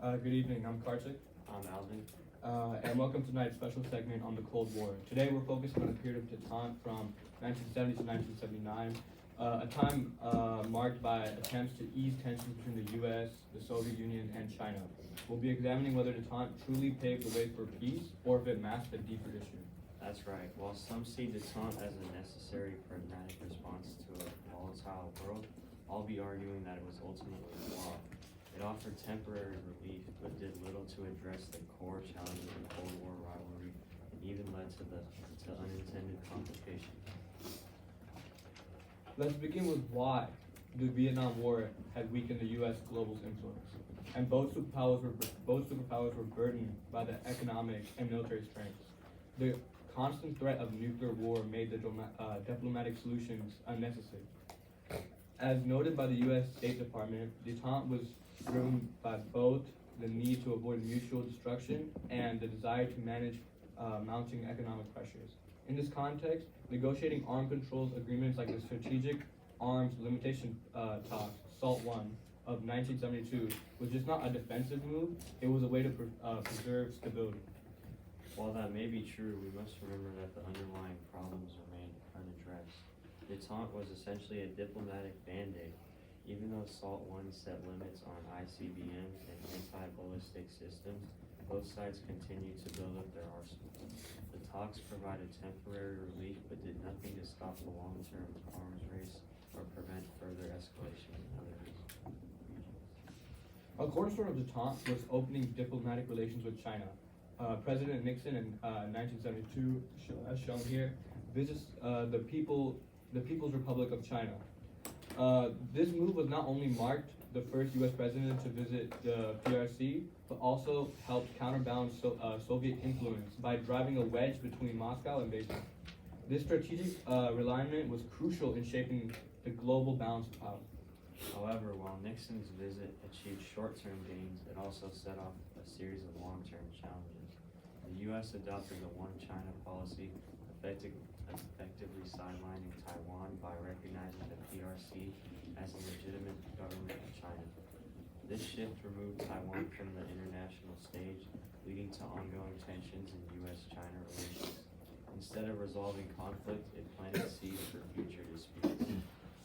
Good evening, I'm Kartik, I'm Alvin. and welcome to tonight's special segment on the Cold War. Today we're focusing on a period of Detente from 1970 to 1979, a time marked by attempts to ease tensions between the US, the Soviet Union, and China. We'll be examining whether Detente truly paved the way for peace or if it masked a deeper issue. That's right. While some see detente as a necessary pragmatic response to a volatile world, I'll be arguing that it was ultimately flawed. It offered temporary relief, but did little to address the core challenges of Cold War rivalry, and even led to unintended complications. Let's begin with why the Vietnam War had weakened the U.S. global's influence, and both superpowers were burdened by the economic and military strengths. The constant threat of nuclear war made the diplomatic solutions unnecessary. As noted by the U.S. State Department, detente was driven by both the need to avoid mutual destruction and the desire to manage mounting economic pressures. In this context, negotiating arms controls agreements like the Strategic Arms Limitation Talks, SALT I, of 1972, was just not a defensive move, it was a way to preserve stability. While that may be true, we must remember that the underlying problems remained unaddressed. Detente was essentially a diplomatic band-aid. Even though SALT I set limits on ICBMs and anti-ballistic systems, both sides continued to build up their arsenals. The talks provided temporary relief but did nothing to stop the long-term arms race or prevent further escalation in other regions. A cornerstone of detente was opening diplomatic relations with China. President Nixon in 1972, as shown here, visits the People's Republic of China. This move was not only marked the first U.S. president to visit the PRC, but also helped counterbalance Soviet influence by driving a wedge between Moscow and Beijing. This strategic realignment was crucial in shaping the global balance of power. However, while Nixon's visit achieved short-term gains, it also set off a series of long-term challenges. The U.S. adopted the One China policy, effectively sidelining Taiwan by recognizing the PRC as a legitimate government of China. This shift removed Taiwan from the international stage, leading to ongoing tensions in U.S.-China relations. Instead of resolving conflict, it planted seeds for future disputes.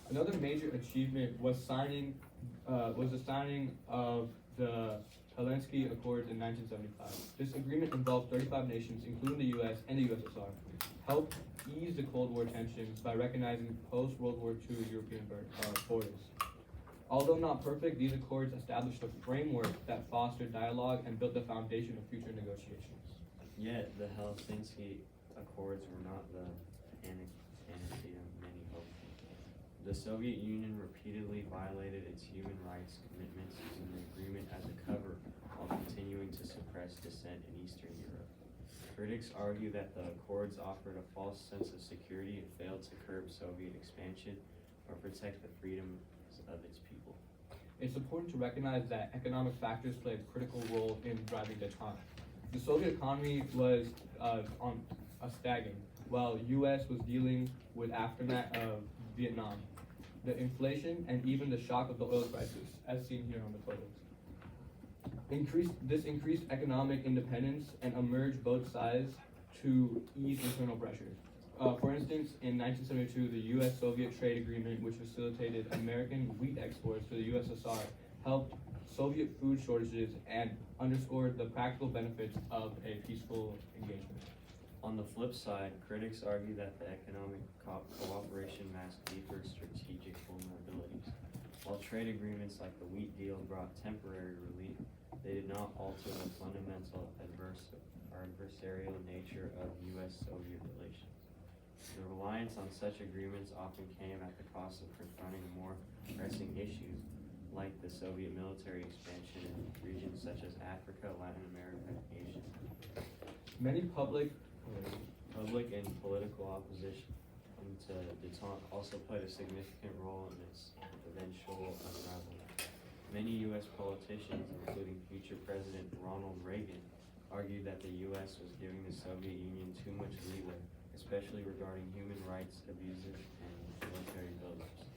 Another major achievement was the signing of the Helsinki Accords in 1975. This agreement involved 35 nations, including the U.S. and the USSR, helped ease the Cold War tensions by recognizing post-World War II European borders. Although not perfect, these accords established a framework that fostered dialogue and built the foundation of future negotiations. Yet, the Helsinki Accords were not the panacea many hoped. The Soviet Union repeatedly violated its human rights commitments using the agreement as a cover while continuing to suppress dissent in Eastern Europe. Critics argue that the Accords offered a false sense of security and failed to curb Soviet expansion or protect the freedoms of its people. It's important to recognize that economic factors played a critical role in driving detente. The Soviet economy was on a stagging, while U.S. was dealing with aftermath of Vietnam, the inflation, and even the shock of the oil crisis, as seen here on the photos. This increased economic independence and emerged both sides to ease internal pressures. For instance, in 1972, the U.S.-Soviet trade agreement, which facilitated American wheat exports to the USSR, helped Soviet food shortages and underscored the practical benefits of a peaceful engagement. On the flip side, critics argue that the economic cooperation masked deeper strategic vulnerabilities. While trade agreements like the wheat deal brought temporary relief, they did not alter the fundamental adversarial nature of U.S.-Soviet relations. The reliance on such agreements often came at the cost of confronting more pressing issues, like the Soviet military expansion in regions such as Africa, Latin America, and Asia. Many public and political opposition to detente also played a significant role in its eventual unraveling. Many U.S. politicians, including future President Ronald Reagan, argued that the U.S. was giving the Soviet Union too much leeway, especially regarding human rights abuses and military buildups.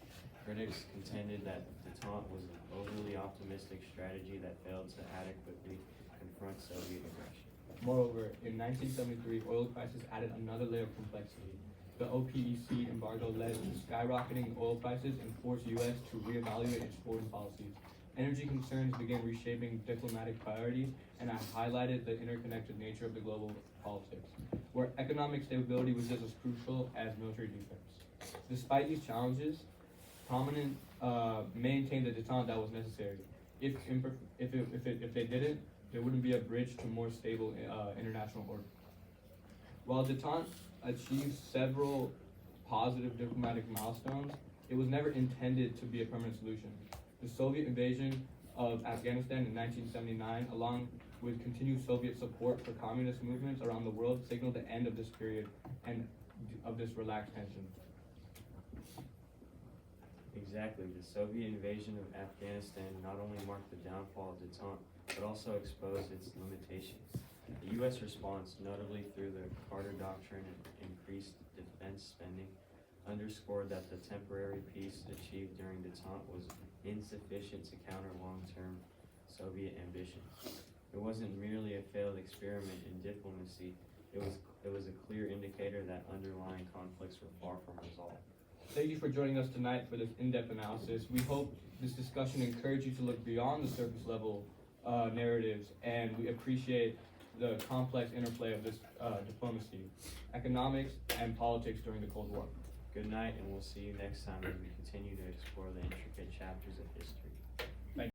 Critics contended that detente was an overly optimistic strategy that failed to adequately confront Soviet aggression. Moreover, in 1973, oil crisis added another layer of complexity. The OPEC embargo led to skyrocketing oil prices and forced U.S. to reevaluate its foreign policies. Energy concerns began reshaping diplomatic priorities, and highlighted the interconnected nature of the global politics, where economic stability was just as crucial as military defense. Despite these challenges, prominent maintained the detente that was necessary. If they didn't, there wouldn't be a bridge to more stable international order. While detente achieved several positive diplomatic milestones, it was never intended to be a permanent solution. The Soviet invasion of Afghanistan in 1979, along with continued Soviet support for communist movements around the world, signaled the end of this period and of this relaxed tension. Exactly. The Soviet invasion of Afghanistan not only marked the downfall of detente, but also exposed its limitations. The U.S. response, notably through the Carter Doctrine and increased defense spending, underscored that the temporary peace achieved during detente was insufficient to counter long-term Soviet ambitions. It wasn't merely a failed experiment in diplomacy, it was a clear indicator that underlying conflicts were far from resolved. Thank you for joining us tonight for this in-depth analysis. We hope this discussion encouraged you to look beyond the surface level narratives, and we appreciate the complex interplay of this diplomacy, economics, and politics during the Cold War. Good night, and we'll see you next time as we continue to explore the intricate chapters of history.